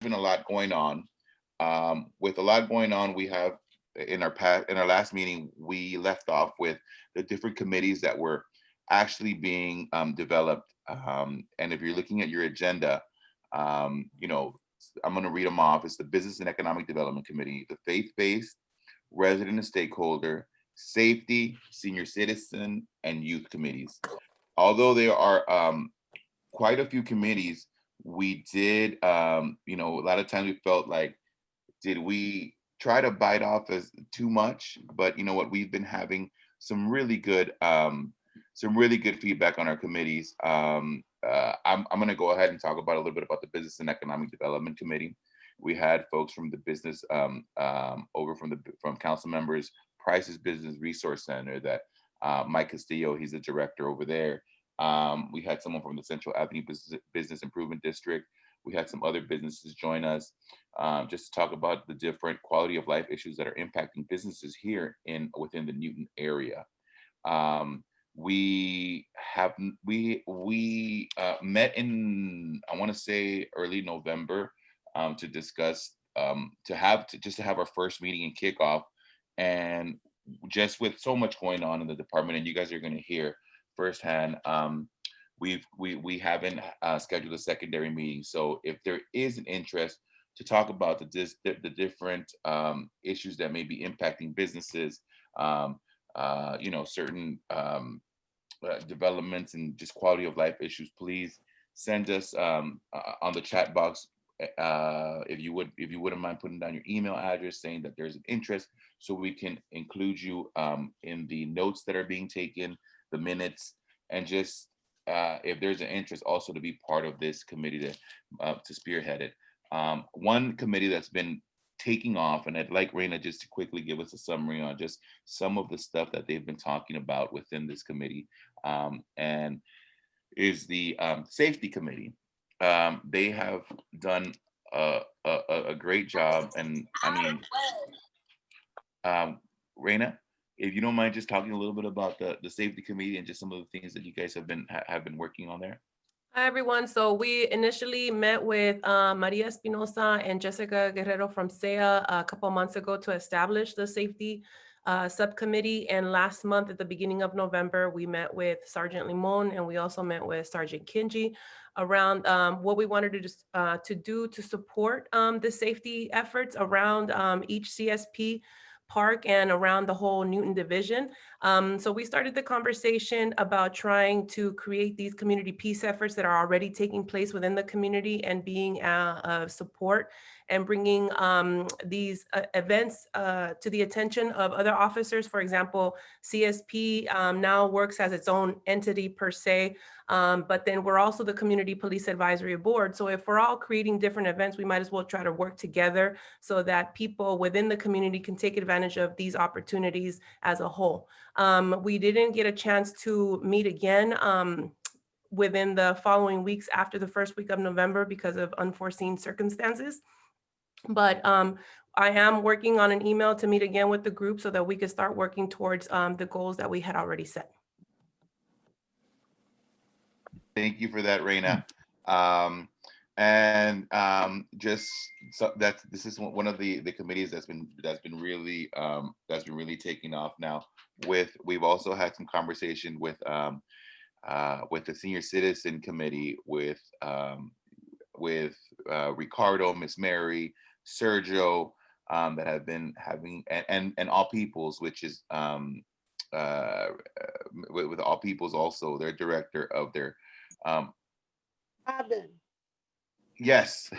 been a lot going on. With a lot going on, we have in our last meeting, we left off with the different committees that were actually being developed. And if you're looking at your agenda, you know, I'm going to read them off. It's the Business and Economic Development Committee, the Faith-Based, Resident and Stakeholder, Safety, Senior Citizen, and Youth Committees. Although there are quite a few committees, we did, you know, a lot of times we felt like, did we try to bite off as too much? But you know what, we've been having some really good feedback on our committees. I'm going to go ahead and talk about a little bit about the Business and Economic Development Committee. We had folks from the business over from council members Price's Business Resource Center, that Mike Castillo, he's the director over there. We had someone from the Central Avenue Business Improvement District. We had some other businesses join us just to talk about the different quality of life issues that are impacting businesses here within the Newton area. We met in, I want to say, early November to discuss just to have our first meeting and kickoff, and just with so much going on in the department, and you guys are going to hear firsthand. We haven't scheduled a secondary meeting, so if there is an interest to talk about the different issues that may be impacting businesses, you know, certain developments and just quality of life issues, please send us on the chat box, if you wouldn't mind putting down your email address, saying that there's an interest, so we can include you in the notes that are being taken, the minutes, and just if there's an interest also to be part of this committee to spearhead it. One committee that's been taking off, and I'd like Reina just to quickly give us a summary on just some of the stuff that they've been talking about within this committee, and is the Safety Committee. They have done a great job, and I mean, Reina, if you don't mind just talking a little bit about the Safety Committee and just some of the things that you guys have been working on there. Hi, everyone. So we initially met with Maria Espinosa and Jessica Guerrero from SEA a couple months ago to establish the safety subcommittee. And last month, at the beginning of November, we met with Sergeant Limon, and we also met with Sergeant Kinji around what we wanted to do to support the safety efforts around each CSP park and around the whole Newton division. So we started the conversation about trying to create these community peace efforts that are already taking place within the community and being a support and bringing these events to the attention of other officers. For example, CSP now works as its own entity per se, but then we're also the Community Police Advisory Board. So if we're all creating different events, we might as well try to work together so that people within the community can take advantage of these opportunities as a whole. We didn't get a chance to meet again within the following weeks after the first week of November because of unforeseen circumstances. But I am working on an email to meet again with the group so that we could start working towards the goals that we had already set. Thank you for that, Reina. And just so that this is one of the committees that's been really taking off now. We've also had some conversation with the Senior Citizen Committee with Ricardo, Miss Mary, Sergio, that have been having, and All Peoples, which is with All Peoples also, their director of their yes.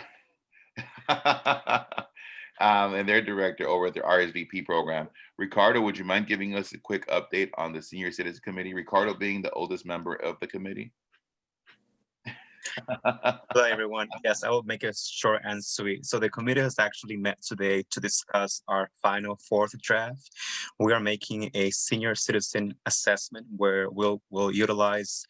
And their director over at the RSVP program. Ricardo, would you mind giving us a quick update on the Senior Citizen Committee? Ricardo being the oldest member of the committee. Hello, everyone. Yes, I will make it short and sweet. So the committee has actually met today to discuss our final fourth draft. We are making a senior citizen assessment where we'll utilize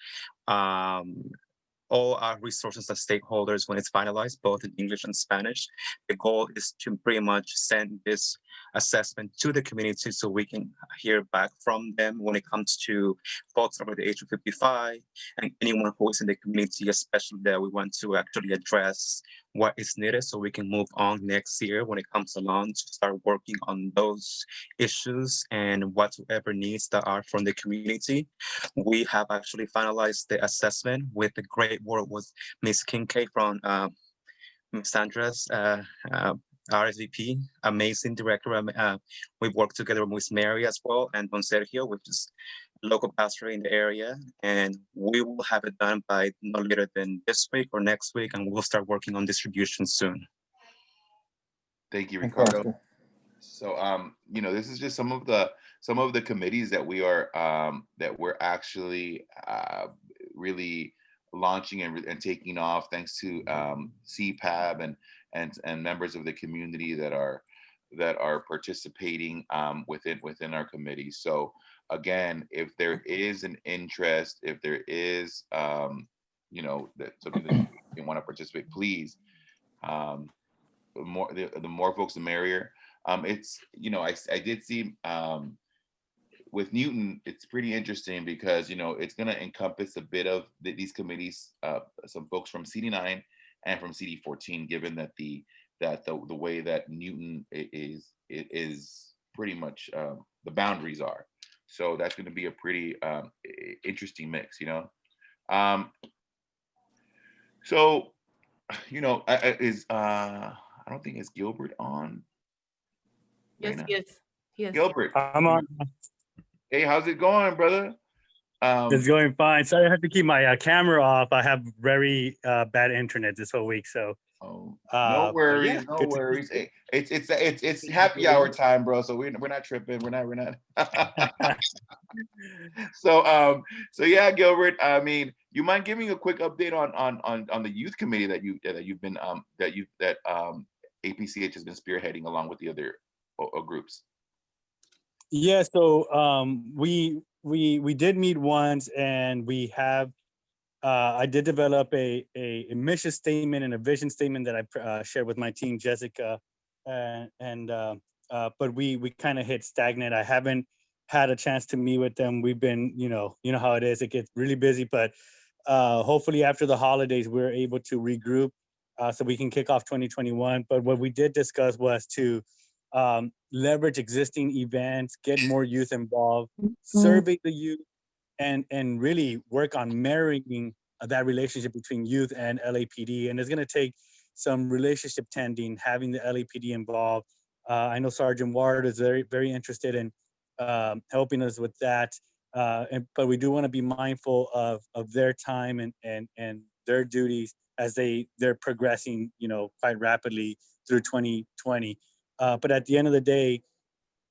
all our resources as stakeholders when it's finalized, both in English and Spanish. The goal is to pretty much send this assessment to the community so we can hear back from them when it comes to folks over the age of 55 and anyone who is in the community, especially that we want to actually address what is needed so we can move on next year when it comes along to start working on those issues and whatever needs that are from the community. We have actually finalized the assessment with the great work with Ms. Kincaid from Ms. Sandra's RSVP, amazing director. We've worked together with Mary as well and Don Sergio, which is local pastor in the area, and we will have it done by no later than this week or next week, and we'll start working on distribution soon. Thank you, Ricardo. So, this is just some of the committees that we're actually really launching and taking off, thanks to CPAB and members of the community that are participating within our committee. So again, if there is an interest, if there is that something that you want to participate, please, the more folks the merrier. It's I did see with Newton, it's pretty interesting because it's going to encompass a bit of these committees, some folks from CD9 and from CD14, given that the way that Newton is pretty much the boundaries are. So that's going to be a pretty interesting mix, So, I don't think it's Gilbert on. Yes, Reina? yes, yes. Gilbert. I'm on. Hey, how's it going, brother? It's going fine. Sorry, I have to keep my camera off. I have very bad internet this whole week. So No but worries, yeah, no good to be worries. here. It's happy hour time, bro. So we're not tripping. We're not. So yeah, Gilbert. I mean, you mind giving a quick update on the youth committee that you've been APCH has been spearheading along with the other groups? Yeah, so we did meet once, and we have I did develop a mission statement and a vision statement that I shared with my team, Jessica, but we kind of hit stagnant. I haven't had a chance to meet with them. We've been, you know how it is. It gets really busy, but hopefully after the holidays, we're able to regroup so we can kick off 2021. But what we did discuss was to leverage existing events, get more youth involved, survey the youth, and really work on marrying that relationship between youth and LAPD. And it's going to take some relationship tending, having the LAPD involved. I know Sergeant Ward is very, very interested in helping us with that. But we do want to be mindful of their time and their duties as they're progressing, quite rapidly through 2020. But at the end of the day,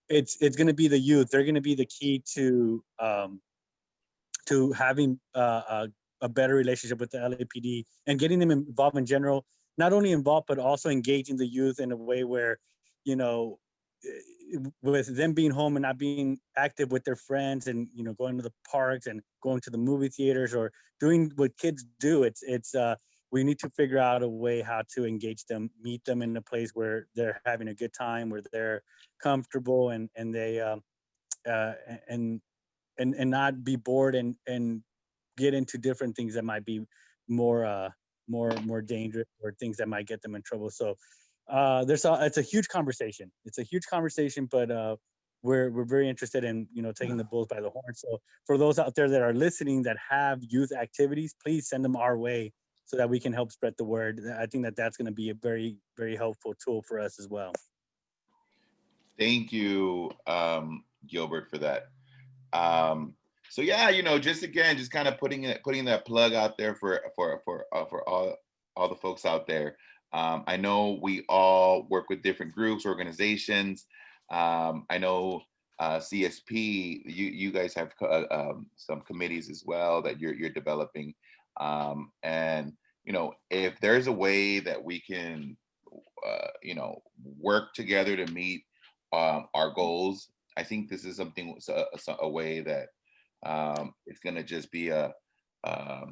it's going to be the youth. They're going to be the key to having a better relationship with the LAPD and getting them involved in general. Not only involved, but also engaging the youth in a way where, with them being home and not being active with their friends and going to the parks and going to the movie theaters or doing what kids do. It's we need to figure out a way how to engage them, meet them in a place where they're having a good time, where they're comfortable and they and not be bored and get into different things that might be more dangerous or things that might get them in trouble. So it's a huge conversation. It's a huge conversation, but we're very interested in taking the bulls by the horn. So for those out there that are listening that have youth activities, please send them our way so that we can help spread the word. I think that's going to be a very, very helpful tool for us as well. Thank you, Gilbert, for that. So yeah, just kind of putting that plug out there for all the folks out there. I know we all work with different groups, organizations. I know CSP, you guys have some committees as well that you're developing. And if there's a way that we can work together to meet our goals, I think this is something, a way that it's going to just be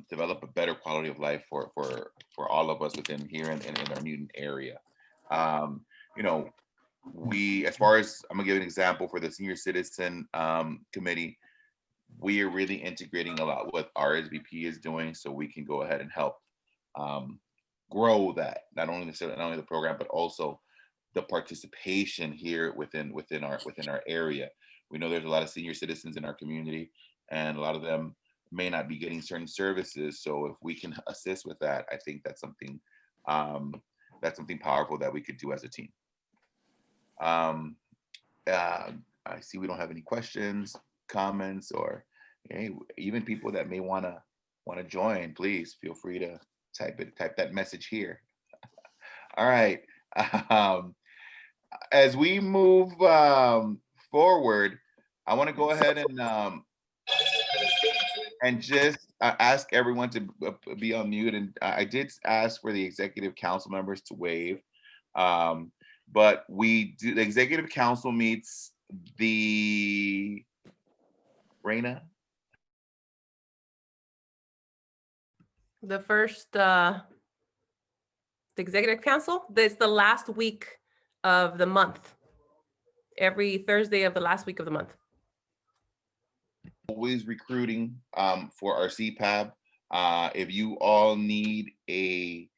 develop a better quality of life for all of us within here in our Newton area. We, as far as, I'm gonna give an example for the senior citizen committee, we are really integrating a lot what RSVP is doing, so we can go ahead and help grow that, not only the program, but also the participation here within our area. We know there's a lot of senior citizens in our community, and a lot of them may not be getting certain services. So if we can assist with that, I think um, that's something powerful that we could do as a team. Um, I see we don't have any questions, comments, or even people that may wanna join. Please feel free to type that message here. All right. Um, as we move forward, I want to go ahead and just ask everyone to be on mute. And I did ask for the executive council members to waive, but the executive council meets the Reina. The first, the executive council, that's the last week of the month. Every Thursday of the last week of the month. Always recruiting for our CPAB. If you all need a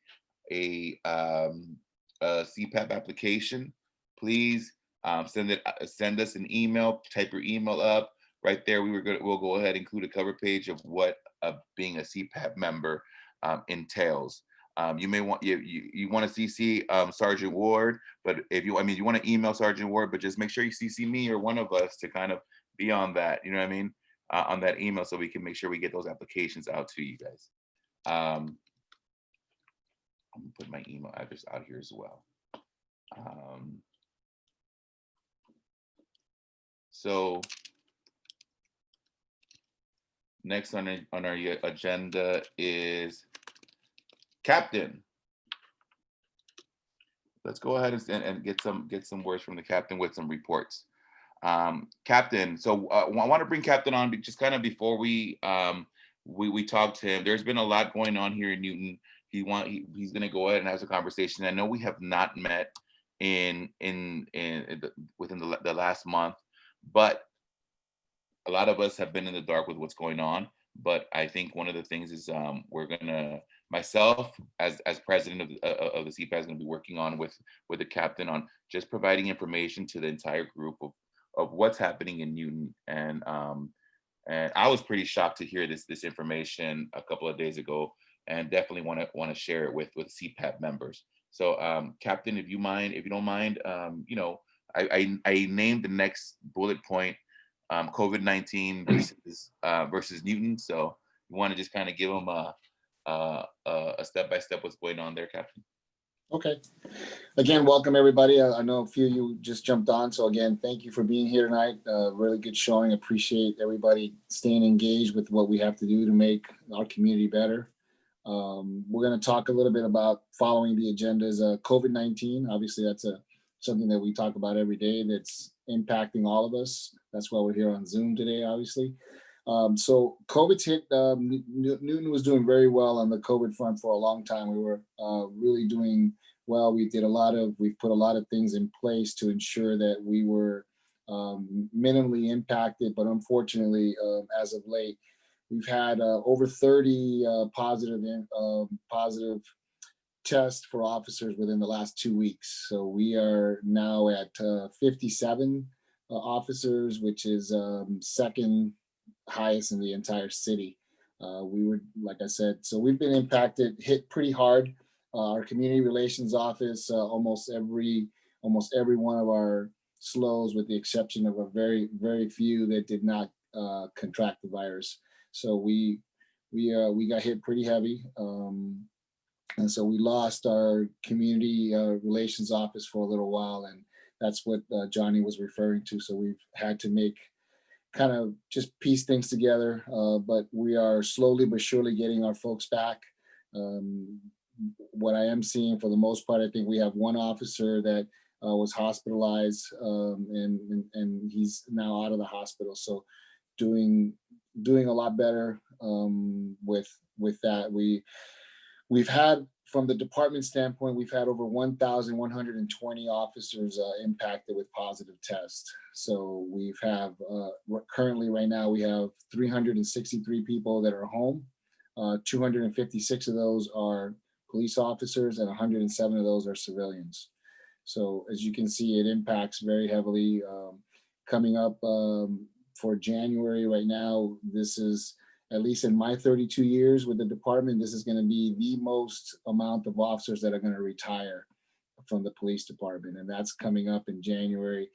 CPAP application, please send us an email. Type your email up right there. We'll go ahead and include a cover page of what being a CPAP member entails. You may want you want to CC Sergeant Ward, but if you want to email Sergeant Ward, but just make sure you CC me or one of us to kind of be on that. You know what I mean? On that email, so we can make sure we get those applications out to you guys. I'm gonna put my email address out here as well. So next on our agenda is Captain. Let's go ahead and get some words from the captain with some reports. Captain, so I want to bring Captain on just kind of before we talk to him. There's been a lot going on here in Newton. He's going to go ahead and have a conversation. I know we have not met within the last month, but a lot of us have been in the dark with what's going on. But I think one of the things is myself as president of the CPAC is going to be working on with the captain on just providing information to the entire group of what's happening in Newton. And I was pretty shocked to hear this information a couple of days ago, and definitely want to share it with CPAP members. So Captain, if you don't mind, I named the next bullet point COVID-19 versus Newton. So you want to just kind of give them a step-by-step what's going on there, Captain? Okay. Again, welcome everybody. I know a few of you just jumped on. So again, thank you for being here tonight. Really good showing. Appreciate everybody staying engaged with what we have to do to make our community better. We're going to talk a little bit about following the agendas. COVID-19, obviously that's something that we talk about every day that's impacting all of us. That's why we're here on Zoom today, obviously. So COVID's hit. Newton was doing very well on the COVID front for a long time. We were really doing well. We've put a lot of things in place to ensure that we were minimally impacted, but unfortunately, as of late, we've had over 30 positive tests for officers within the last 2 weeks. So we are now at 57 officers, which is second highest in the entire city. We were, like I said, so we've been impacted, hit pretty hard. Our community relations office, almost every one of our SLOs, with the exception of a very, very few that did not contract the virus. So we got hit pretty heavy. And so we lost our community relations office for a little while, and that's what Johnny was referring to. So we've had to kind of just piece things together, but we are slowly but surely getting our folks back. What I am seeing, for the most part, I think we have one officer that was hospitalized, and he's now out of the hospital. So doing a lot better with that. We've had, from the department standpoint, we've had over 1,120 officers impacted with positive tests. So currently right now we have 363 people that are home. 256 of those are police officers, and 107 of those are civilians. So as you can see, it impacts very heavily. Coming up for January right now, this is, at least in my 32 years with the department, this is going to be the most amount of officers that are going to retire from the police department, and that's coming up in January.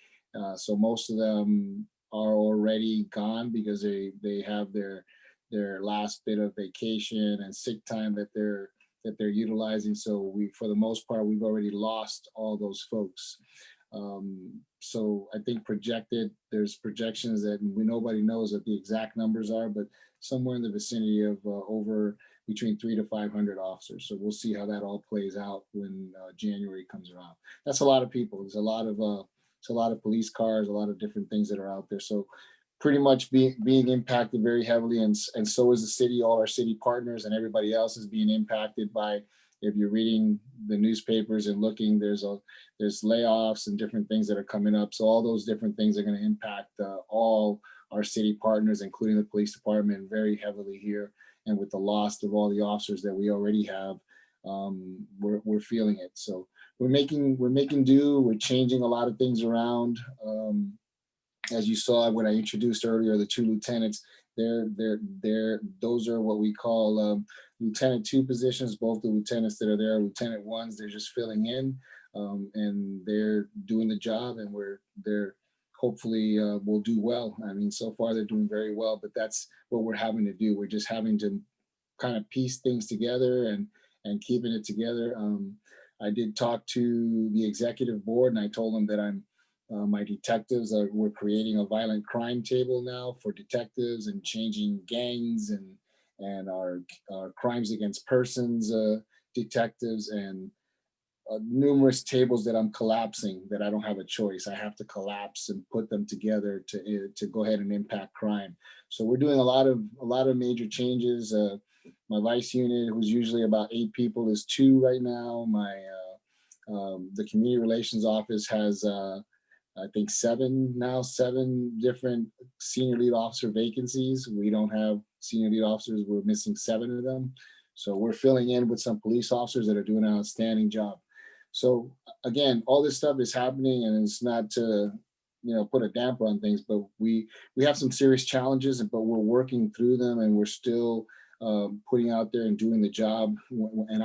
So most of them are already gone because they have their last bit of vacation and sick time that they're utilizing. So we, for the most part, we've already lost all those folks. So I think there's projections that nobody knows what the exact numbers are, but somewhere in the vicinity of over between 300 to 500 officers. So we'll see how that all plays out when January comes around. That's a lot of people. There's a lot of police cars, a lot of different things that are out there. So pretty much being impacted very heavily, and so is the city. All our city partners and everybody else is being impacted by, if you're reading the newspapers and looking, there's layoffs and different things that are coming up. So all those different things are going to impact all our city partners, including the police department, very heavily here. And with the loss of all the officers that we already have, we're feeling it. So we're making do. We're changing a lot of things around. As you saw when I introduced earlier, the 2 lieutenants, those are what we call Lieutenant 2 positions. Both the lieutenants that are there, Lieutenant 1s, they're just filling in, and they're doing the job, and they're hopefully will do well. I mean, so far they're doing very well, but that's what we're having to do. We're just having to kind of piece things together and keeping it together. I did talk to the executive board, and I told them that my detectives we're creating a violent crime table now for detectives, and changing gangs and our crimes against persons detectives, and numerous tables that I'm collapsing, that I don't have a choice. I have to collapse and put them together to go ahead and impact crime. So we're doing a lot of major changes. My vice unit, who's usually about 8 people, is 2 right now. The community relations office has I think 7 different senior lead officer vacancies. We don't have senior lead officers. We're missing 7 of them. So we're filling in with some police officers that are doing an outstanding job. So again, all this stuff is happening, and it's not to, put a damper on things, but we have some serious challenges, but we're working through them, and we're still putting out there and doing the job. And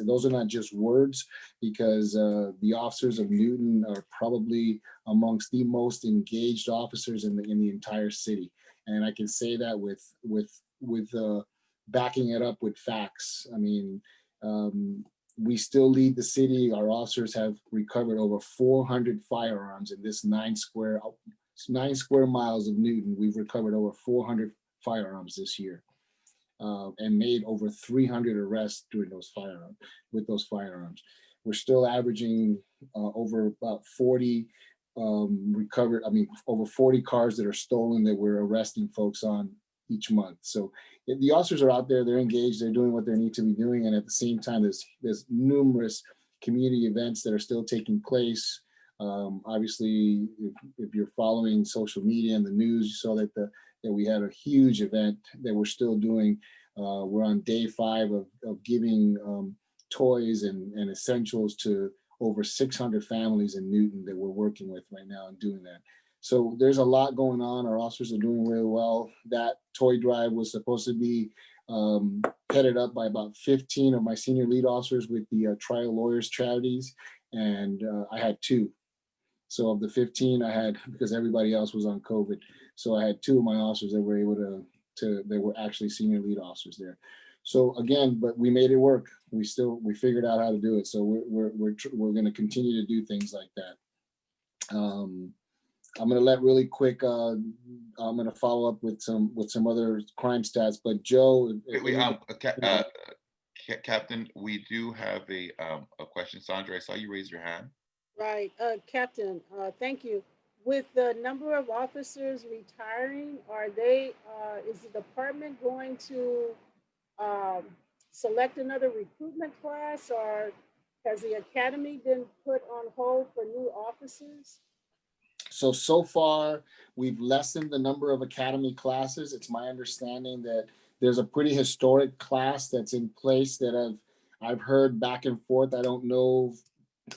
those are not just words, because the officers of Newton are probably amongst the most engaged officers in the entire city. And I can say that with backing it up with facts. I mean, we still lead the city. Our officers have recovered over 400 firearms in this 9 square miles of Newton. We've recovered over 400 firearms this year. And made over 300 arrests with those firearms. We're still averaging over about 40 recovered. I mean, over 40 cars that are stolen that we're arresting folks on each month. So the officers are out there, they're engaged, they're doing what they need to be doing. And at the same time, there's numerous community events that are still taking place. Obviously, if you're following social media and the news, you saw that we had a huge event that we're still doing. We're on day 5 of giving toys and essentials to over 600 families in Newton that we're working with right now and doing that. So there's a lot going on. Our officers are doing really well. That toy drive was supposed to be headed up by about 15 of my senior lead officers with the Trial Lawyers Charities, and I had 2. So of the 15 I had, because everybody else was on COVID, so I had 2 of my officers that were able they were actually senior lead officers there. So again, but we made it work. We figured out how to do it. So we're going to continue to do things like that. I'm going to let really quick. I'm going to follow up with some other crime stats. But Joe, Captain, we do have a question. Sandra, I saw you raise your hand. Right, Captain. Thank you. With the number of officers retiring, is the department going to select another recruitment class, or has the academy been put on hold for new officers? So far, we've lessened the number of academy classes. It's my understanding that there's a pretty historic class that's in place that I've heard back and forth. I don't know.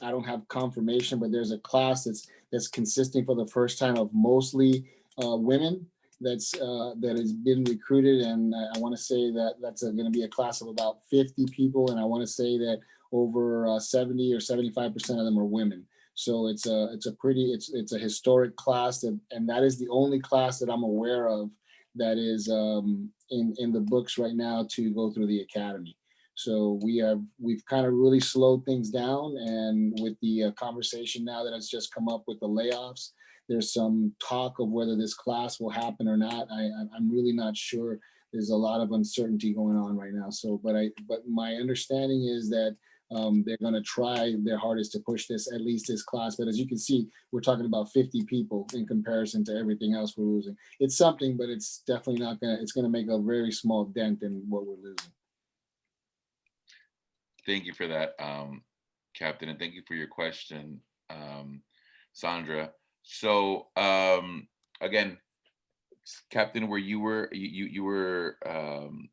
I don't have confirmation, but there's a class that's consisting for the first time of mostly women. That has been recruited, and I want to say that that's going to be a class of about 50 people, and I want to say that over 70 or 75% of them are women. So it's a historic class, and that is the only class that I'm aware of that is in the books right now to go through the academy. So we've kind of really slowed things down, and with the conversation now that has just come up with the layoffs, there's some talk of whether this class will happen or not. I'm really not sure. There's a lot of uncertainty going on right now. So, but my understanding is that they're going to try their hardest to push this, at least this class. But as you can see, we're talking about 50 people in comparison to everything else we're losing. It's something, but it's definitely not going to, it's going to make a very small dent in what we're losing. Thank you for that, Captain, and thank you for your question, Sandra. So again, Captain, where you were, we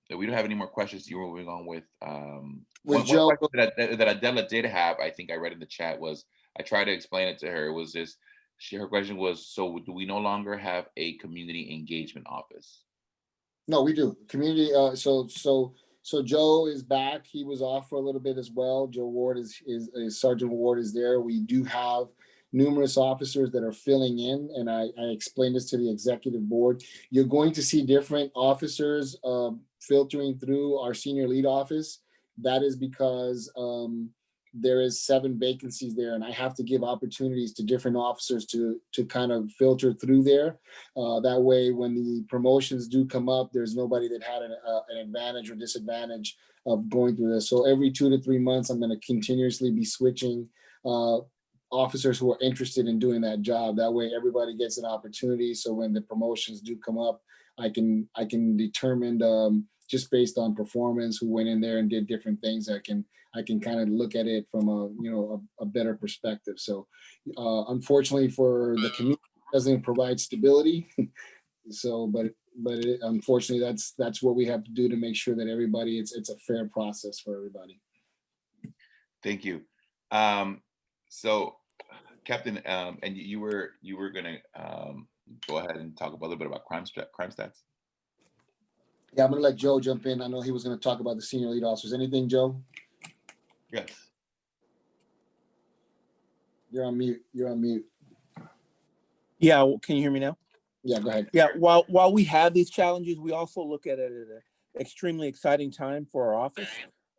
don't have any more questions. You were moving on with one question that Adela did have. I think I read in the chat was, I tried to explain it to her. It was this. Her question was, so do we no longer have a community engagement office? No, we do. Community. So Joe is back. He was off for a little bit as well. Joe Ward is Sergeant Ward is there. We do have numerous officers that are filling in, and I explained this to the executive board. You're going to see different officers filtering through our senior lead office. That is because there is 7 vacancies there, and I have to give opportunities to different officers to kind of filter through there. That way, when the promotions do come up, there's nobody that had an advantage or disadvantage of going through this. So every 2 to 3 months, I'm going to continuously be switching officers who are interested in doing that job. That way, everybody gets an opportunity. So when the promotions do come up, I can determine just based on performance who went in there and did different things. I can kind of look at it from a better perspective. So unfortunately for the community, it doesn't provide stability. So, but unfortunately, that's what we have to do to make sure that everybody, it's a fair process for everybody. Thank you. So, Captain, and you were gonna go ahead and talk a little bit about crime stats. Yeah, I'm gonna let Joe jump in. I know he was gonna talk about the senior lead officers. Anything, Joe? Yes. You're on mute. Yeah, can you hear me now? Yeah, go ahead. Yeah, while we have these challenges, we also look at it as an extremely exciting time for our office.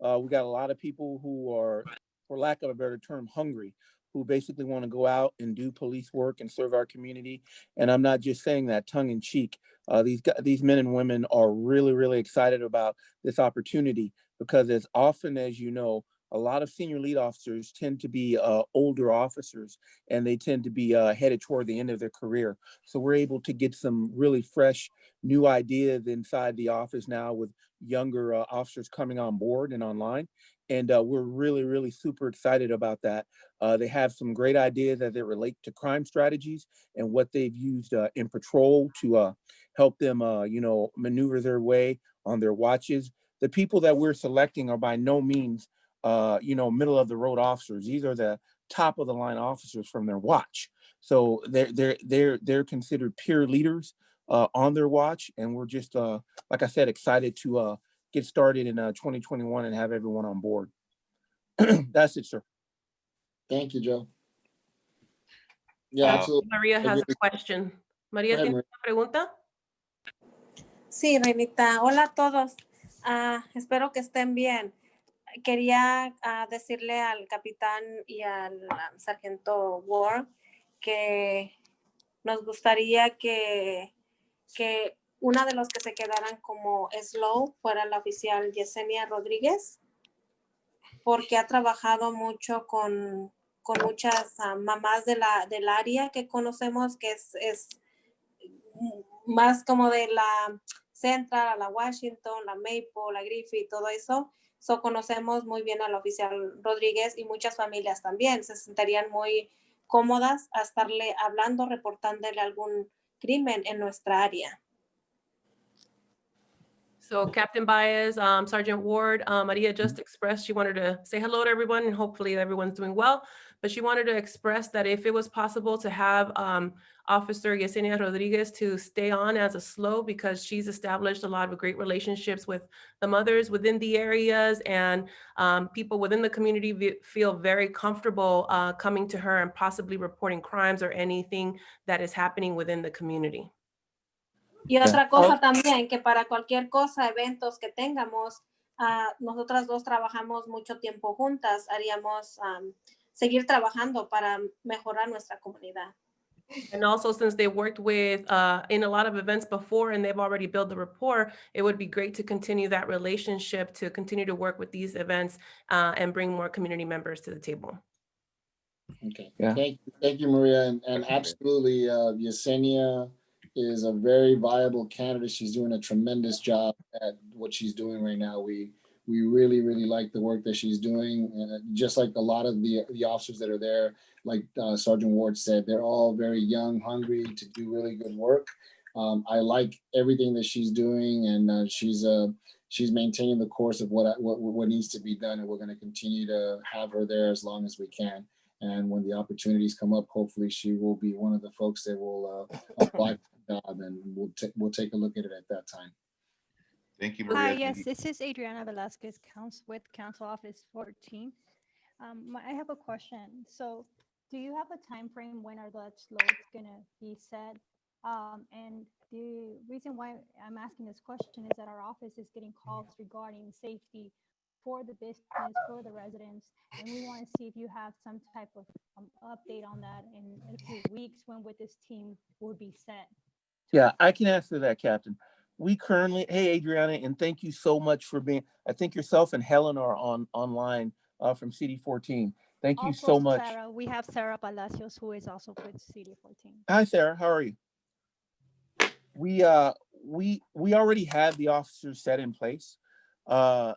We got a lot of people who are, for lack of a better term, hungry, who basically want to go out and do police work and serve our community. And I'm not just saying that tongue in cheek. These men and women are really, really excited about this opportunity, because as often as you know, a lot of senior lead officers tend to be older officers, and they tend to be headed toward the end of their career. So we're able to get some really fresh new ideas inside the office now, with younger officers coming on board and online. And we're really, really super excited about that. They have some great ideas as it relate to crime strategies and what they've used in patrol to help them, maneuver their way on their watches. The people that we're selecting are by no means, middle of the road officers. These are the top of the line officers from their watch. So they're considered peer leaders on their watch. And we're just, like I said, excited to get started in 2021 and have everyone on board. That's it, sir. Thank you, Joe. Yeah, absolutely. Maria has a question. Maria, ¿tienes una pregunta? Sí, Reinita. Hola a todos. Espero que estén bien. Quería decirle al capitán y al sargento Ward que nos gustaría que una de los que se quedaran como slow fuera la oficial Yesenia Rodríguez, porque ha trabajado mucho con muchas mamás del área que conocemos, que es más como de la Central, la Washington, la Maple, la Griffith, todo eso. So, conocemos muy bien a la oficial Rodríguez, y muchas familias también se sentirían muy cómodas a estarle hablando, reportándole algún crimen en nuestra área. So Captain Baez, Sergeant Ward, Maria just expressed she wanted to say hello to everyone and hopefully everyone's doing well. But she wanted to express that if it was possible to have Officer Yesenia Rodriguez to stay on as a slow, because she's established a lot of great relationships with the mothers within the areas, and people within the community feel very comfortable coming to her and possibly reporting crimes or anything that is happening within the community. Y otra cosa también, que para cualquier cosa, eventos que tengamos, nosotras dos trabajamos mucho tiempo juntas, haríamos seguir trabajando para mejorar nuestra comunidad. And also, since they worked with in a lot of events before and they've already built the rapport, it would be great to continue that relationship, to continue to work with these events and bring more community members to the table. Okay. Yeah. Thank you, Maria. And absolutely, Yesenia is a very viable candidate. She's doing a tremendous job at what she's doing right now. We really, really like the work that she's doing. Just like a lot of the officers that are there, like Sergeant Ward said, they're all very young, hungry to do really good work. I like everything that she's doing, and she's maintaining the course of what needs to be done, and we're going to continue to have her there as long as we can. And when the opportunities come up, hopefully she will be one of the folks that will apply for the job, and we'll take a look at it at that time. Thank you, Maria. Hi, yes, this is Adriana Velasquez, with Council Office 14. I have a question. So, do you have a time frame when are the loads gonna be set? And the reason why I'm asking this question is that our office is getting calls regarding safety for the business, for the residents, and we want to see if you have some type of update on that in a few weeks. When would this team would be set? Yeah, I can answer that, Captain. We currently, hey, Adriana, and thank you so much for being, I think yourself and Helen are online from CD14. Thank you so much. Sarah, we have Sarah Palacios, who is also with CD14. Hi, Sarah, how are you? We already had the officers set in place. The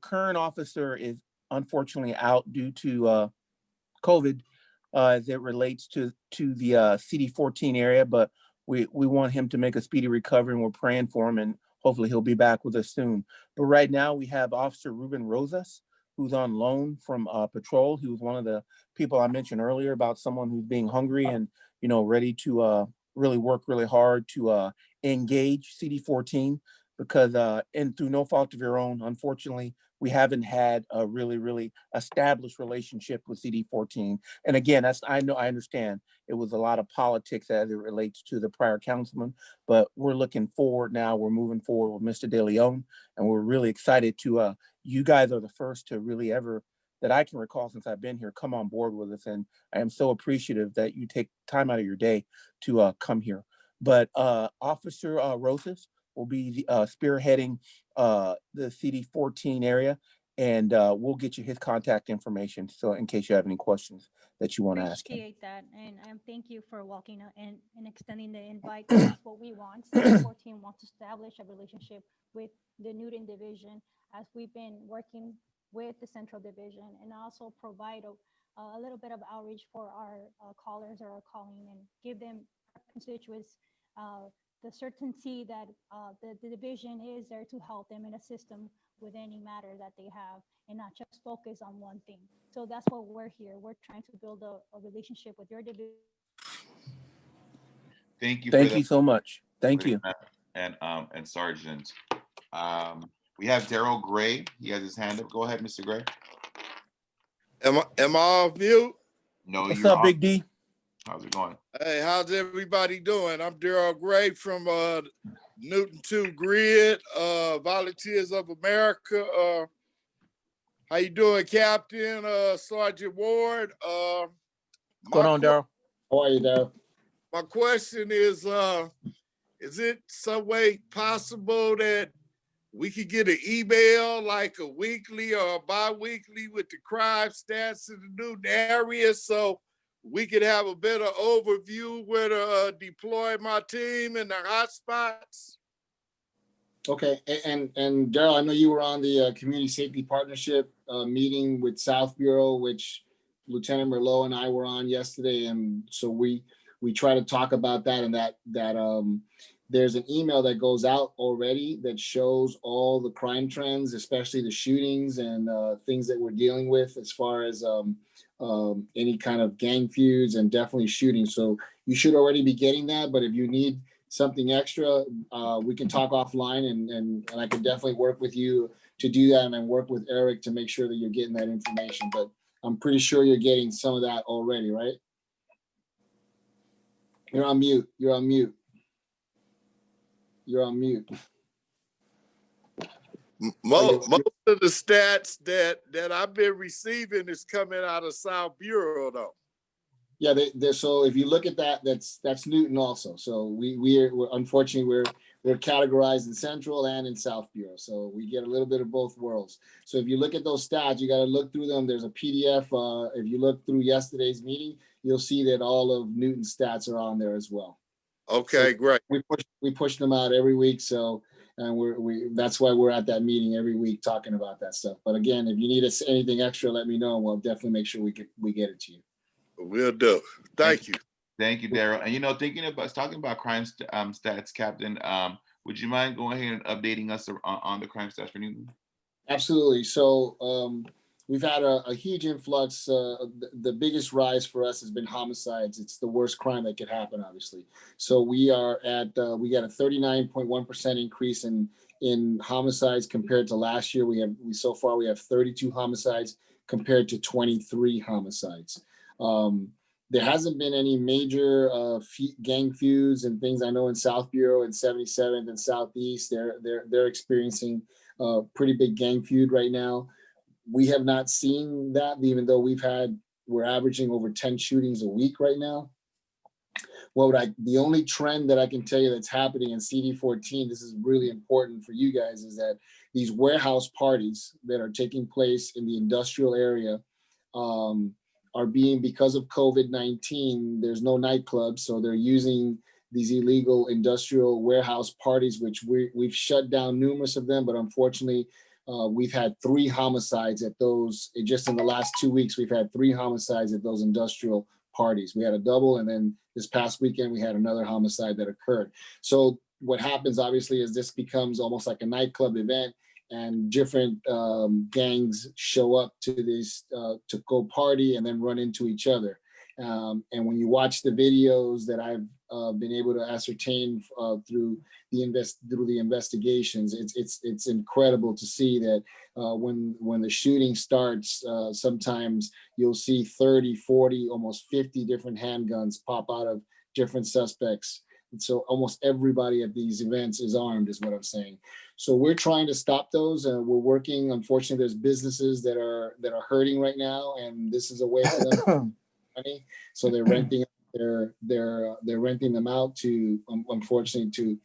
current officer is unfortunately out due to COVID as it relates to the CD14 area, but we want him to make a speedy recovery, and we're praying for him, and hopefully he'll be back with us soon. But right now we have Officer Ruben Rosas, who's on loan from patrol. He was one of the people I mentioned earlier about someone who's being hungry and, you know, ready to really work really hard to engage CD14, because and through no fault of your own, unfortunately, we haven't had a really established relationship with CD14. And again, I understand it was a lot of politics as it relates to the prior councilman, but we're looking forward now. We're moving forward with Mr. De Leon, and we're really excited to, you guys are the first to really ever, that I can recall since I've been here, come on board with us. And I am so appreciative that you take time out of your day to come here. But Officer Rosas will be spearheading the CD14 area, and we'll get you his contact information, so in case you have any questions that you want to ask him. Appreciate that, and thank you for walking and extending the invite. That's what we want. CD14 wants to establish a relationship with the Newton Division, as we've been working with the Central Division, and also provide a little bit of outreach for our callers that are calling, and give them constituents the certainty that the division is there to help them and assist them with any matter that they have, and not just focus on one thing. So that's what we're here. We're trying to build a relationship with your division. Thank you. Thank you so much. Thank you. And Sergeant, we have Daryl Gray. He has his hand up. Go ahead, Mr. Gray. Am I off mute? No, What's you're up, Big D? How's it going? Hey, how's everybody doing? I'm Daryl Gray from Newton 2 Grid, Volunteers of America. How you doing, Captain? Sergeant Ward? What's going on, Daryl? How are you, Daryl? My question is it some way possible that we could get an email, like a weekly or a bi-weekly, with the crime stats in the Newton area, so we could have a better overview where to deploy my team in the hot spots? Okay, and Daryl, I know you were on the Community Safety Partnership meeting with South Bureau, which Lieutenant Merlot and I were on yesterday, and so we try to talk about that, and there's an email that goes out already that shows all the crime trends, especially the shootings and things that we're dealing with as far as any kind of gang feuds and definitely shooting. So you should already be getting that. But if you need something extra, we can talk offline, and I can definitely work with you to do that, and then work with Eric to make sure that you're getting that information. But I'm pretty sure you're getting some of that already, right? You're on mute. You're on mute. You're on mute. Most of the stats that I've been receiving is coming out of South Bureau, though. Yeah, so if you look at that, that's Newton also. So we're unfortunately we're categorized in Central and in South Bureau. So we get a little bit of both worlds. So if you look at those stats, you got to look through them. There's a PDF. If you look through yesterday's meeting, you'll see that all of Newton's stats are on there as well. Okay, so great. We push them out every week. So and that's why we're at that meeting every week talking about that stuff. But again, if you need us anything extra, let me know, and we'll definitely make sure we get it to you. Will do. Thank you. Thank you, Daryl. And talking about crime stats, Captain, would you mind going ahead and updating us on the crime stats for Newton? Absolutely. So we've had a huge influx. The biggest rise for us has been homicides. It's the worst crime that could happen, obviously. So we are at we got a 39.1% increase in homicides compared to last year. So far we have 32 homicides compared to 23 homicides. There hasn't been any major gang feuds and things. I know in South Bureau and 77th and Southeast, they're experiencing a pretty big gang feud right now. We have not seen that, even though we're averaging over 10 shootings a week right now. The only trend that I can tell you that's happening in CD14, this is really important for you guys, is that these warehouse parties that are taking place in the industrial area are being, because of COVID-19, there's no nightclubs, so they're using these illegal industrial warehouse parties, which we've shut down numerous of them, but unfortunately, we've had 3 homicides at those. Just in the last 2 weeks, we've had 3 homicides at those industrial parties. We had a double, and then this past weekend, we had another homicide that occurred. So what happens, obviously, is this becomes almost like a nightclub event, and different gangs show up to this to go party and then run into each other. And when you watch the videos that I've been able to ascertain through the investigations, it's incredible to see that when the shooting starts, sometimes you'll see 30, 40, almost 50 different handguns pop out of different suspects. And so almost everybody at these events is armed, is what I'm saying. So we're trying to stop those. We're working. Unfortunately, there's businesses that are hurting right now, and this is a way for them money. So they're renting. They're renting them out to, unfortunately,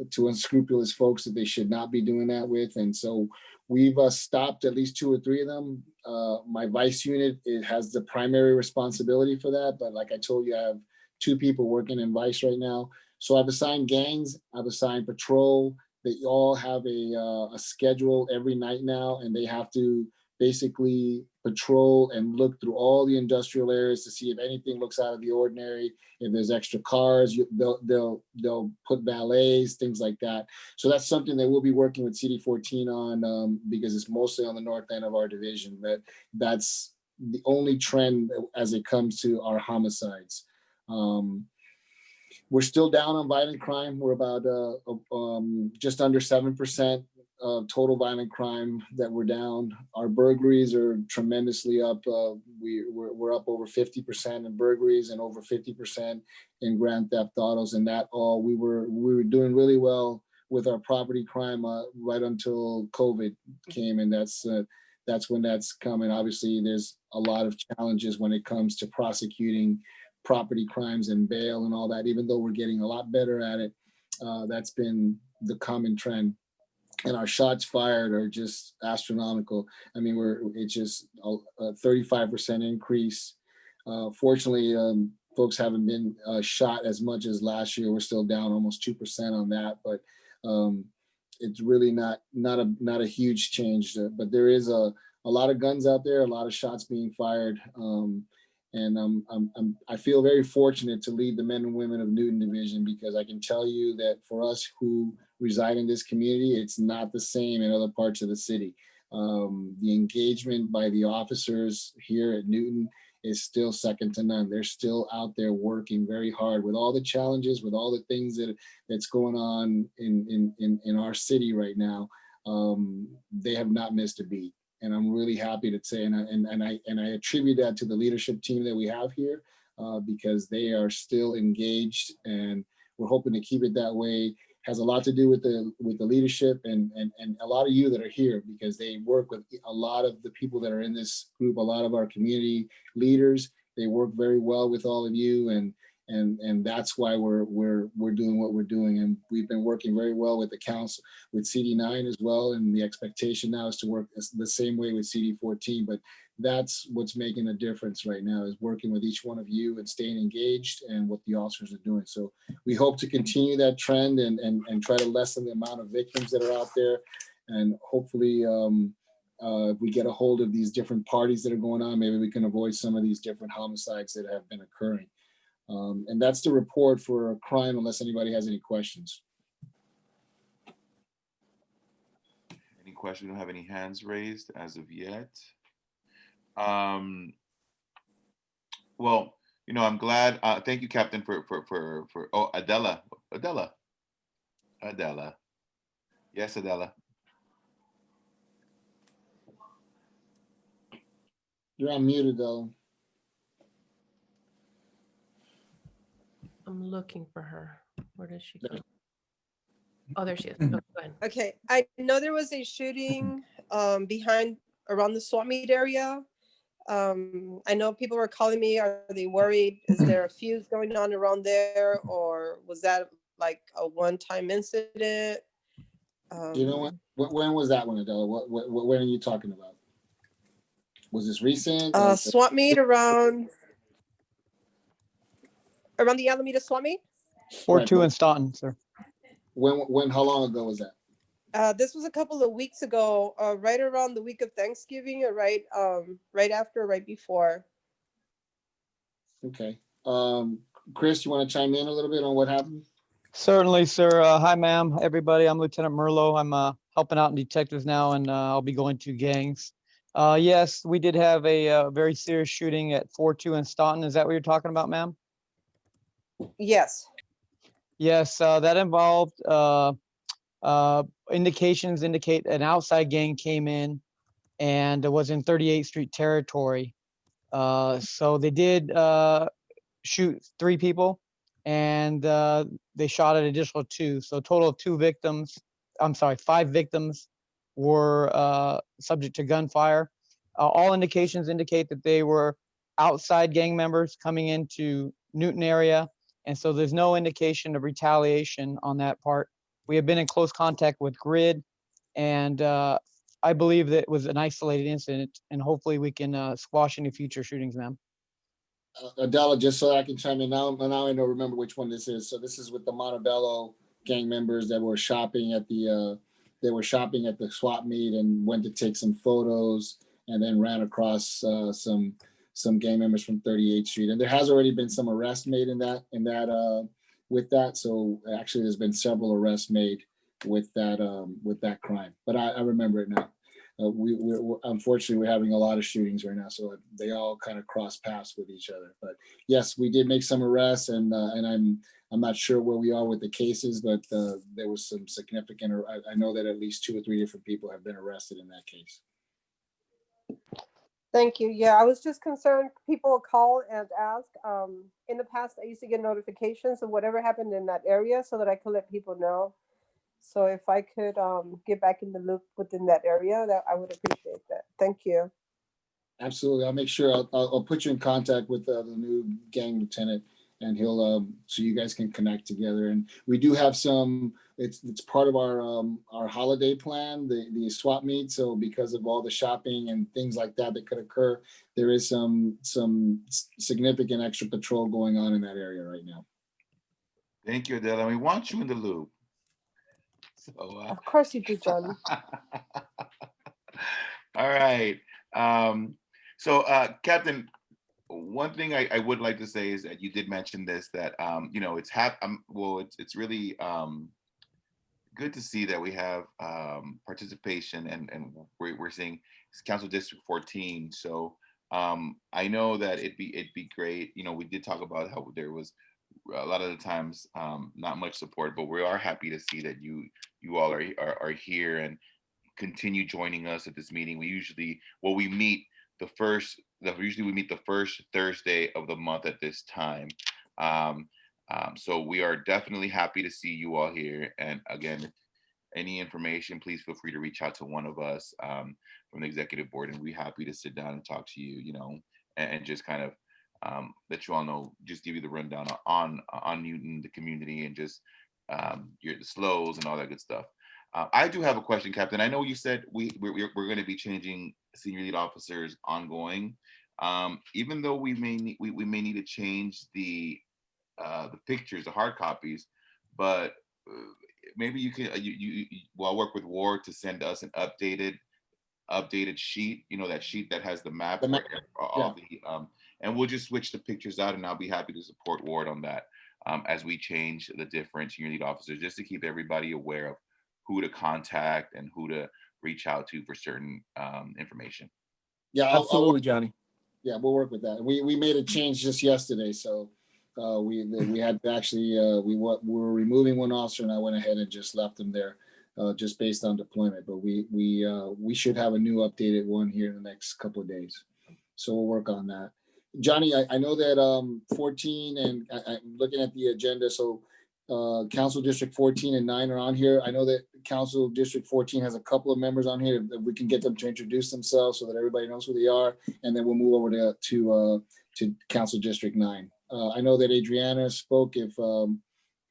to unscrupulous folks that they should not be doing that with. And so we've stopped at least 2 or 3 of them. My vice unit, it has the primary responsibility for that. But like I told you, I have 2 people working in vice right now. So I've assigned gangs. I've assigned patrol. They all have a schedule every night now, and they have to basically patrol and look through all the industrial areas to see if anything looks out of the ordinary. If there's extra cars, they'll put valets, things like that. So that's something that we'll be working with CD14 on, because it's mostly on the north end of our division. That's the only trend as it comes to our homicides. We're still down on violent crime. We're about just under 7% of total violent crime that we're down. Our burglaries are tremendously up. We're up over 50% in burglaries and over 50% in grand theft autos. And that all we were doing really well with our property crime right until COVID came, and that's when that's coming. Obviously, there's a lot of challenges when it comes to prosecuting property crimes and bail and all that. Even though we're getting a lot better at it, that's been the common trend. And our shots fired are just astronomical. I mean, it's just a 35% increase. Fortunately, folks haven't been shot as much as last year. We're still down almost 2% on that, but it's really not a huge change. But there is a lot of guns out there, a lot of shots being fired. And I feel very fortunate to lead the men and women of Newton Division, because I can tell you that for us who reside in this community, it's not the same in other parts of the city. The engagement by the officers here at Newton is still second to none. They're still out there working very hard with all the challenges, with all the things that's going on in our city right now. They have not missed a beat. And I'm really happy to say, and I attribute that to the leadership team that we have here, because they are still engaged, and we're hoping to keep it that way. Has a lot to do with the leadership and a lot of you that are here, because they work with a lot of the people that are in this group, a lot of our community leaders. They work very well with all of you, and that's why we're doing what we're doing. And we've been working very well with the council, with CD9 as well. And the expectation now is to work the same way with CD14. But that's what's making a difference right now, is working with each one of you and staying engaged, and what the officers are doing. So we hope to continue that trend and try to lessen the amount of victims that are out there. And hopefully, if we get a hold of these different parties that are going on, maybe we can avoid some of these different homicides that have been occurring. And that's the report for crime, unless anybody has any questions. Any questions? We don't have any hands raised as of yet. Well, I'm glad. Thank you, Captain, for oh, Adela. Yes, Adela. You're unmuted, though. I'm looking for her. Where does she go? Oh, there she is. Oh, go ahead. Okay, I know there was a shooting around the swap meet area. I know people were calling me. Are they worried? Is there a fuse going on around there, or was that like a one-time incident? You know what? When was that one, Adela? When are you talking about? Was this recent? Swap meet around the Alameda swap meet? 4-2 in Staunton, sir. When? How long ago was that? This was a couple of weeks ago, right around the week of Thanksgiving, or right after, right before. Okay. Chris, you want to chime in a little bit on what happened? Certainly, sir. Hi, ma'am. Everybody, I'm Lieutenant Merlo. I'm helping out in detectives now, and I'll be going to gangs. Yes, we did have a very serious shooting at 4-2 in Staunton. Is that what you're talking about, ma'am? Yes. Yes, that involved indications indicate an outside gang came in and it was in 38th Street territory. So they did shoot 3 people, and they shot an additional 2. So a total of 5 victims were subject to gunfire. All indications indicate that they were outside gang members coming into Newton area. And so there's no indication of retaliation on that part. We have been in close contact with Grid, and I believe that it was an isolated incident, and hopefully we can squash any future shootings, ma'am. Adela, just so I can chime in now I don't remember which one this is. So this is with the Montebello gang members that were shopping at the swap meet and went to take some photos, and then ran across some gang members from 38th Street. And there has already been some arrests made with that. So actually there's been several arrests made with that crime. But I remember it now. We're unfortunately, we're having a lot of shootings right now, so they all kind of cross paths with each other. But yes, we did make some arrests, and I'm not sure where we are with the cases, but there was some significant. I know that at least 2 or 3 different people have been arrested in that case. Thank you. Yeah, I was just concerned. People call and ask. In the past, I used to get notifications of whatever happened in that area, so that I could let people know. So if I could get back in the loop within that area, that I would appreciate that. Thank you. Absolutely. I'll make sure I'll put you in contact with the new gang lieutenant, and he'll so you guys can connect together. And we do have some. It's part of our holiday plan, the swap meet. So because of all the shopping and things like that could occur, there is some significant extra patrol going on in that area right now. Thank you, Adela. We want you in the loop. So, of course you do, John. All right. So, Captain, one thing I would like to say is that you did mention this, that you know, it's really good to see that we have participation, and we're seeing Council District 14. So I know that it'd be great. You know, we did talk about how there was a lot of the times not much support, but we are happy to see that you all are here and continue joining us at this meeting. We meet usually we meet the first Thursday of the month at this time. So we are definitely happy to see you all here. And again, any information, please feel free to reach out to one of us from the executive board, and we're happy to sit down and talk to you, you know, and just kind of let you all know, just give you the rundown on Newton, the community, and just the slows and all that good stuff. I do have a question, Captain. I know you said we're going to be changing senior lead officers ongoing. Even though we may need to change the pictures, the hard copies, but maybe you can I'll work with Ward to send us an updated sheet. You know, that sheet that has the map, all the and we'll just switch the pictures out, and I'll be happy to support Ward on that as we change the different senior lead officers, just to keep everybody aware of who to contact and who to reach out to for certain information. Yeah, absolutely, Johnny. Yeah, we'll work with that. We made a change just yesterday, so we had to actually we were removing one officer, and I went ahead and just left them there, just based on deployment. But we should have a new updated one here in the next couple of days, so we'll work on that. Johnny, I know that 14, and I'm looking at the agenda, so Council District 14 and 9 are on here. I know that Council District 14 has a couple of members on here. If we can get them to introduce themselves so that everybody knows who they are, and then we'll move over to Council District 9. I know that Adriana spoke. If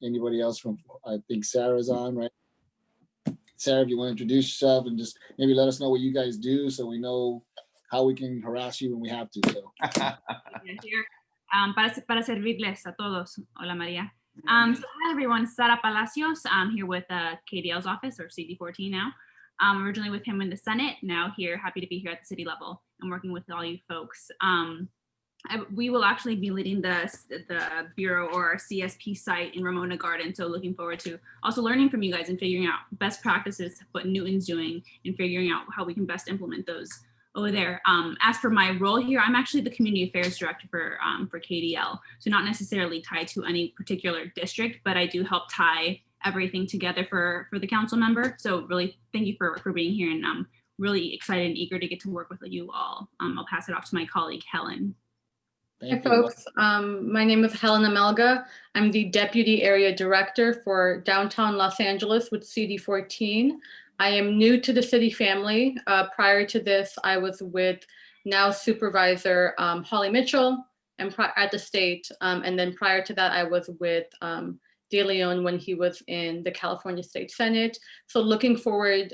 anybody else from, I think Sarah's on, right? Sarah, if you want to introduce yourself and just maybe let us know what you guys do, so we know how we can harass you when we have to. So. Para servirles a todos. Hola, María. So hi everyone, Sara Palacios. I'm here with KDL's office, or CD14 now. Originally with him in the Senate, now here, happy to be here at the city level and working with all you folks. We will actually be leading the Bureau, or our CSP site in Ramona Garden. So looking forward to also learning from you guys and figuring out best practices, what Newton's doing, and figuring out how we can best implement those over there. As for my role here, I'm actually the community affairs director for KDL. So not necessarily tied to any particular district, but I do help tie everything together for the council member. So really thank you for being here, and I'm really excited and eager to get to work with you all. I'll pass it off to my colleague, Helen. Hi folks, my name is Helen Amelga. I'm the Deputy Area Director for Downtown Los Angeles with CD14. I am new to the city family. Prior to this, I was with now Supervisor Holly Mitchell and at the state. And then prior to that, I was with De Leon when he was in the California State Senate. So looking forward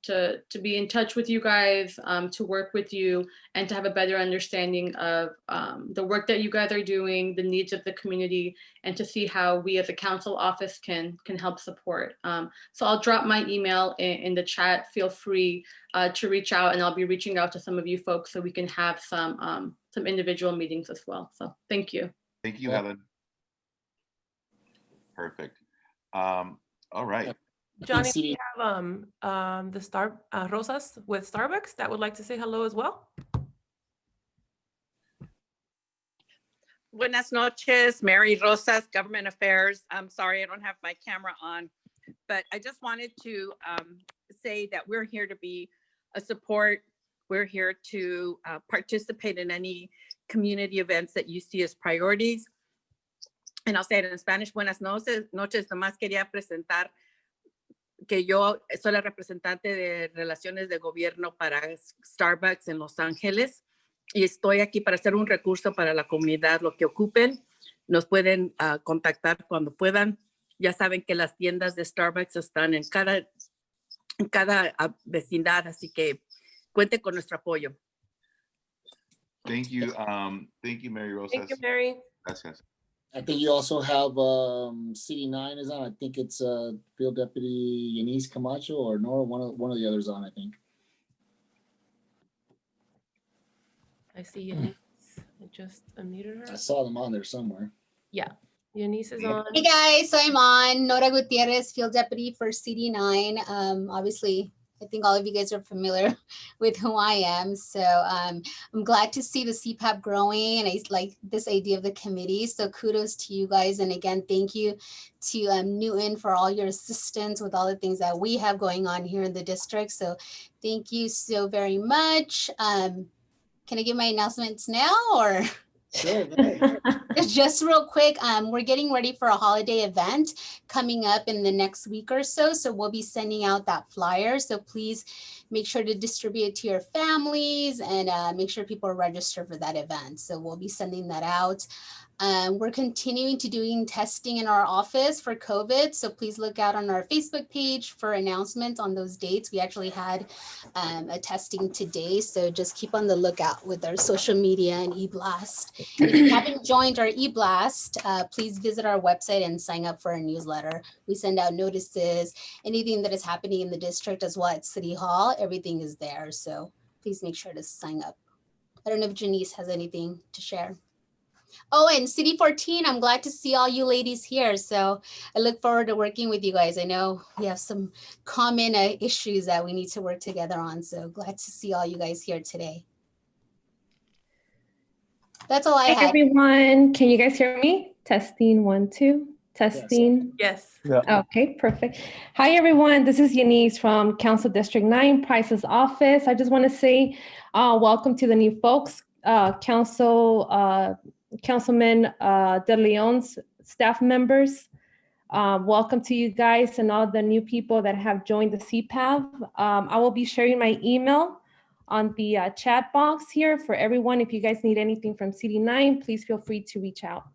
to be in touch with you guys, to work with you, and to have a better understanding of the work that you guys are doing, the needs of the community, and to see how we as a council office can help support. So I'll drop my email in the chat. Feel free to reach out, and I'll be reaching out to some of you folks so we can have some individual meetings as well. So thank you. Thank you, Helen. Perfect. All right. Johnny, we have the Rosas with Starbucks that would like to say hello as well. Buenas noches, Mary Rosas, Government Affairs. I'm sorry I don't have my camera on, but I just wanted to say that we're here to be a support. We're here to participate in any community events that you see as priorities. And I'll say it in Spanish. Buenas noches. Nomás quería presentar que yo soy la representante de relaciones de gobierno para Starbucks en Los Ángeles, y estoy aquí para hacer un recurso para la comunidad. Lo que ocupen, nos pueden contactar cuando puedan. Ya saben que las tiendas de Starbucks están en cada vecindad, así que cuente con nuestro apoyo. Thank you, Mary Rosas. Thank you, Mary. Gracias. I think you also have City 9 is on. I think it's Field Deputy Yanis Camacho or Nora, one of the others on, I think. I see Yanis I just unmuted her. I saw them on there somewhere. Yeah. Eunice is on. Hey guys, so I'm on Nora Gutierrez, Field Deputy for CD9. Obviously, I think all of you guys are familiar with who I am. So I'm glad to see the CPAP growing, and I like this idea of the committee. So kudos to you guys. And again, thank you to Newton for all your assistance with all the things that we have going on here in the district. So thank you so very much. Can I give my announcements now or? Sure. Just real quick, we're getting ready for a holiday event coming up in the next week or so. So we'll be sending out that flyer. So please make sure to distribute it to your families and make sure people register for that event. So we'll be sending that out. We're continuing to doing testing in our office for COVID. So please look out on our Facebook page for announcements on those dates. We actually had a testing today. So just keep on the lookout with our social media and e-blast. And if you haven't joined our e-blast, please visit our website and sign up for our newsletter. We send out notices, anything that is happening in the district as well at City Hall, everything is there. So please make sure to sign up. I don't know if Janice has anything to share. Oh, and City 14, I'm glad to see all you ladies here. So I look forward to working with you guys. I know we have some common issues that we need to work together on. So glad to see all you guys here today. That's all I Hi, had. everyone. Can you guys hear me? Testing 1, 2. Testing. Yes. Yeah. Okay, perfect. Hi, everyone. This is Eunice from Council District 9, Price's office. I just want to say welcome to the new folks, Councilman De Leon's staff members. Welcome to you guys and all the new people that have joined the CPAV. I will be sharing my email on the chat box here for everyone. If you guys need anything from CD9, please feel free to reach out.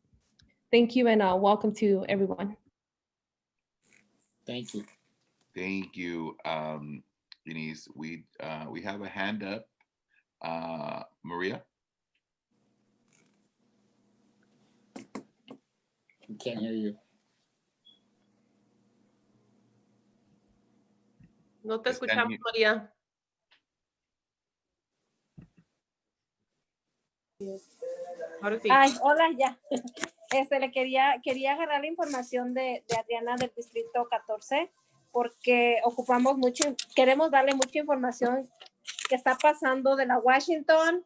Thank you and welcome to everyone. Thank you. Thank you, Denise. We have a hand up. Maria? We can't hear you. No te escuchamos, María. Ahora sí. Ay, hola, ya. Le quería agarrar la información de Adriana del Distrito 14 porque queremos darle mucha información que está pasando de la Washington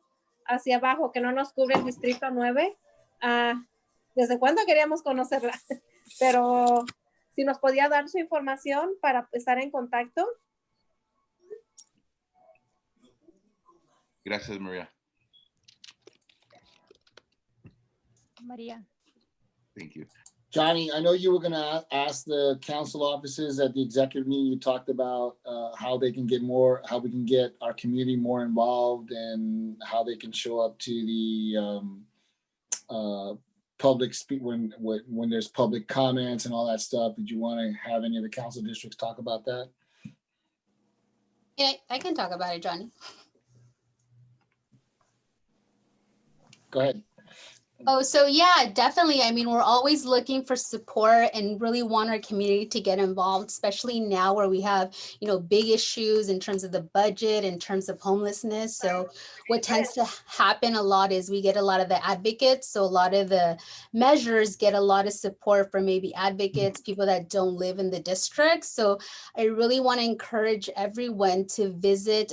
hacia abajo, que no nos cubre el Distrito 9. ¿Desde cuándo queríamos conocerla? Pero si nos podía dar su información para estar en contacto. Gracias, Maria. Maria. Thank you. Johnny, I know you were going to ask the council offices at the executive meeting. You talked about how we can get our community more involved and how they can show up to the public speak when there's public comments and all that stuff. Did you want to have any of the council districts talk about that? Yeah, I can talk about it, Johnny. Go ahead. Oh, so yeah, definitely. I mean, we're always looking for support and really want our community to get involved, especially now where we have, big issues in terms of the budget, in terms of homelessness. So what tends to happen a lot is we get a lot of the advocates. So a lot of the measures get a lot of support from maybe advocates, people that don't live in the district. So I really want to encourage everyone to visit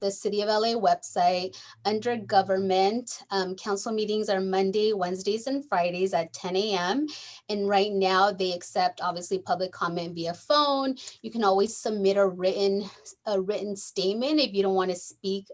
the City of LA website under government. Council meetings are Monday, Wednesdays, and Fridays at 10 a.m. And right now they accept obviously public comment via phone. You can always submit a written statement if you don't want to speak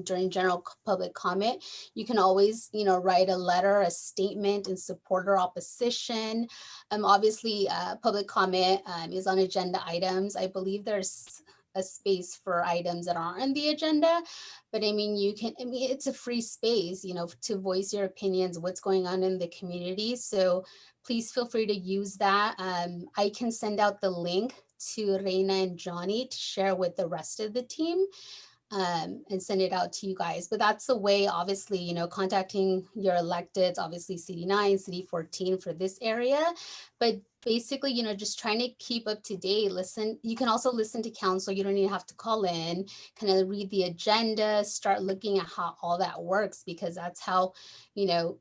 during general public comment. You can always, write a letter, a statement in support or opposition. Obviously, public comment is on agenda items. I believe there's a space for items that aren't on the agenda, but I mean, it's a free space, to voice your opinions, what's going on in the community. So please feel free to use that. I can send out the link to Reina and Johnny to share with the rest of the team and send it out to you guys. But that's the way, obviously, contacting your electeds, obviously CD9, CD14 for this area, but basically, you know, just trying to keep up to date. Listen, you can also listen to council. You don't even have to call in, kind of read the agenda, start looking at how all that works, because that's how, you know,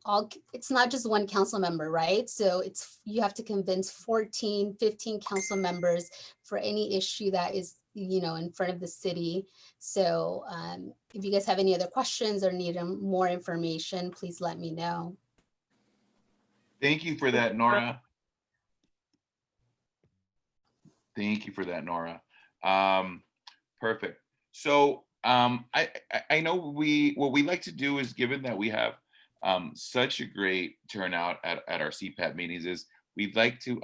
it's not just one council member, right? So you have to convince 14, 15 council members for any issue that is, you know, in front of the city. So if you guys have any other questions or need more information, please let me know. Thank you for that, Nora. Thank you for that, Nora. Perfect. So I know what we like to do is, given that we have such a great turnout at our CPAP meetings, is we'd like to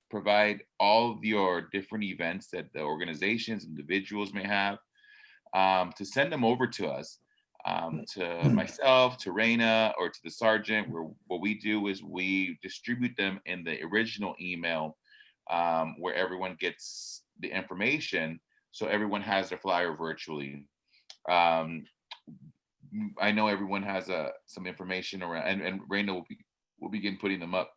provide all of your different events that the organizations, individuals may have, to send them over to us, to myself, to Reina, or to the sergeant. Where what we do is we distribute them in the original email, where everyone gets the information, so everyone has their flyer virtually. I know everyone has some information around, and Reina will begin putting them up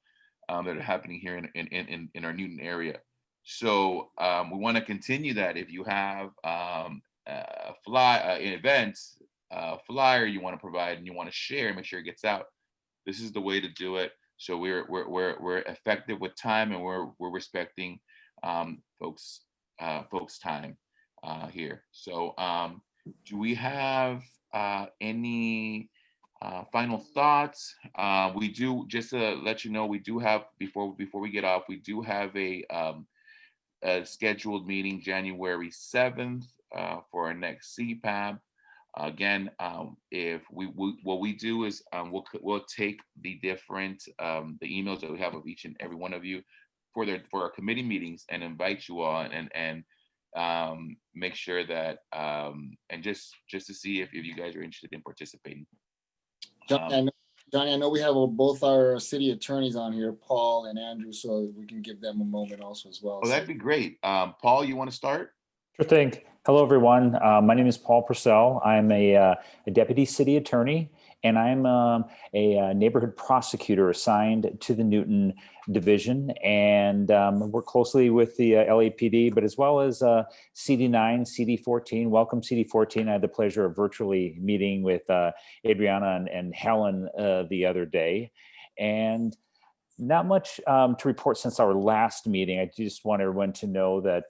that are happening here in our Newton area. So we want to continue that. If you have an event, flyer you want to provide and you want to share, make sure it gets out, this is the way to do it. So we're effective with time, and we're respecting folks' time here. So do we have any final thoughts? We do, just to let you know, we do have, before we get off, we do have a scheduled meeting January 7th for our next CPAB. Again, what we do is we'll take the different the emails that we have of each and every one of you for our committee meetings, and invite you all, and make sure that and just to see if you guys are interested in participating. Johnny, I know we have both our city attorneys on here, Paul and Andrew, so we can give them a moment also as well. Oh, that'd be great. Paul, you want to start? Sure thing. Hello, everyone. My name is Paul Purcell. I'm a deputy city attorney, and I'm a neighborhood prosecutor assigned to the Newton division, and work closely with the LAPD, but as well as CD9, CD14. Welcome, CD14. I had the pleasure of virtually meeting with Adriana and Helen the other day, and not much to report since our last meeting. I just want everyone to know that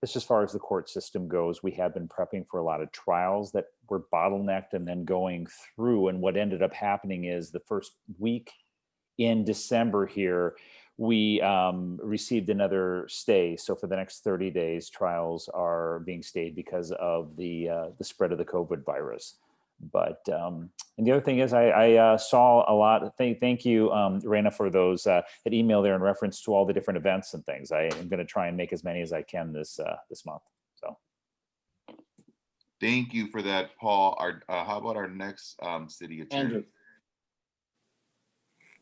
just as far as the court system goes, we have been prepping for a lot of trials that were bottlenecked and then going through. And what ended up happening is the first week in December here, we received another stay. So for the next 30 days, trials are being stayed because of the spread of the COVID virus. But and the other thing is, I saw a lot. Thank you, Reina, for those that email there in reference to all the different events and things. I am going to try and make as many as I can this month. So, thank you for that, Paul. How about our next city attorney?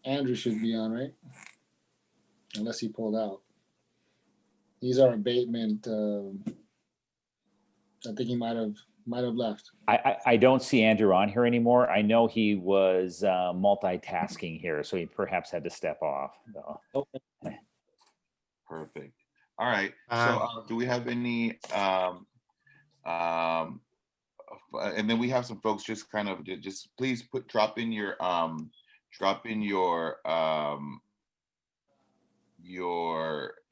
Andrew should be on, right? Unless he pulled out. He's our abatement. I think he might have left. I don't see Andrew on here anymore. I know he was multitasking here, so he perhaps had to step off. So. Okay. Perfect. All right. So do we have any and then we have some folks just kind of just please drop in your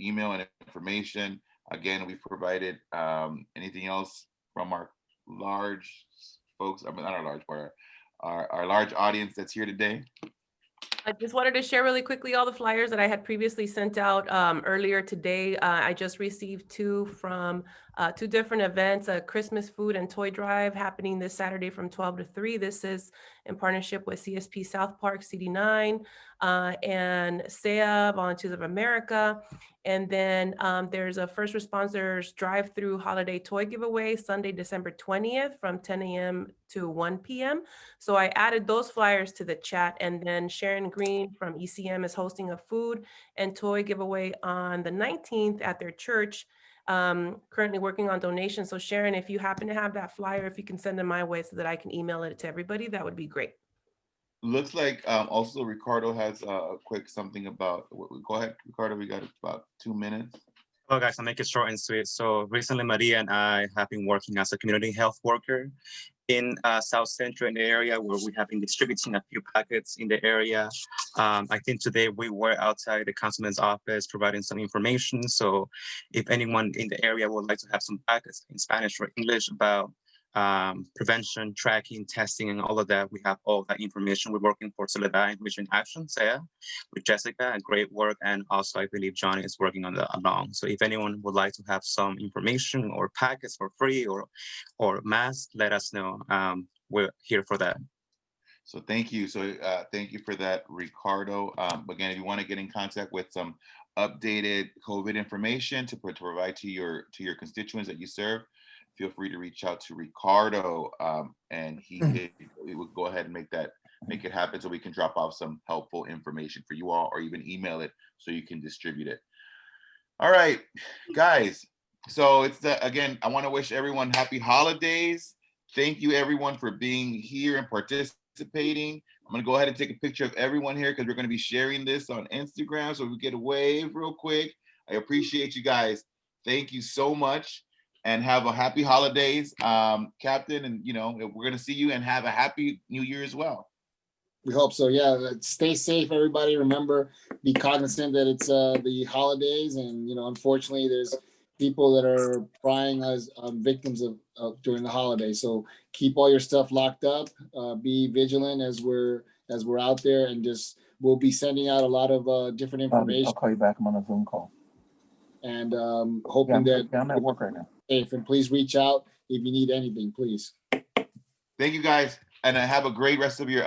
email and information. Again, we've provided anything else from our large folks, I mean, not our large, but our large audience that's here today. I just wanted to share really quickly all the flyers that I had previously sent out earlier today. I just received two from two different events, a Christmas food and toy drive happening this Saturday from 12 to 3. This is in partnership with CSP South Park, CD9, and SEA, Volunteers of America. And then there's a first responders drive-through holiday toy giveaway Sunday, December 20th from 10 a.m. to 1 p.m. So I added those flyers to the chat, and then Sharon Green from ECM is hosting a food and toy giveaway on the 19th at their church, currently working on donations. So Sharon, if you happen to have that flyer, if you can send it my way so that I can email it to everybody, that would be great. looks like also Ricardo has a quick something about, go ahead, Ricardo, we got about 2 minutes. Well, guys, I'll make it short and sweet. So recently, Maria and I have been working as a community health worker in South Central in the area where we have been distributing a few packets in the area. I think today we were outside the councilman's office providing some information. So if anyone in the area would like to have some packets in Spanish or English about prevention, tracking, testing, and all of that, we have all that information. We're working for Soledad and Mission Action, SEA, with Jessica, and great work. And also, I believe Johnny is working on the along. So if anyone would like to have some information or packets for free or masks, let us know. We're here for that. So thank you. So thank you for that, Ricardo. Again, if you want to get in contact with some updated COVID information to provide to your constituents that you serve, feel free to reach out to Ricardo, and he will go ahead and make it happen, so we can drop off some helpful information for you all, or even email it so you can distribute it. All right, guys. So it's again, I want to wish everyone happy holidays. Thank you everyone for being here and participating. I'm gonna go ahead and take a picture of everyone here because we're gonna be sharing this on Instagram, so we get a wave real quick. I appreciate you guys. Thank you so much. And have a happy holidays, Captain. And we're gonna see you and have a happy New Year as well. We hope so. Yeah. Stay safe, everybody. Remember, be cognizant that it's the holidays, and unfortunately, there's people that are prying as victims of during the holidays. So keep all your stuff locked up. Be vigilant as we're out there, and we'll be sending out a lot of different information. I'll call you back. I'm on a Zoom call. And hoping that I'm at work right now. Safe, and please reach out if you need anything, please. Thank you guys, and have a great rest of your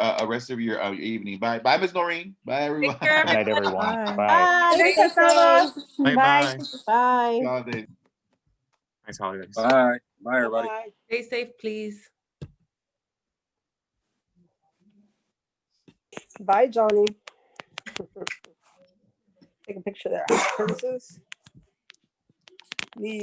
evening. Bye, Ms. Noreen. Bye, everyone. Good night, everyone. Bye. Bye. Gracias a todos. Bye. Bye. Holidays. Nice holidays. Bye. Bye, everybody. Bye. Stay safe, please. Bye, Johnny. Take a picture there. Princess. These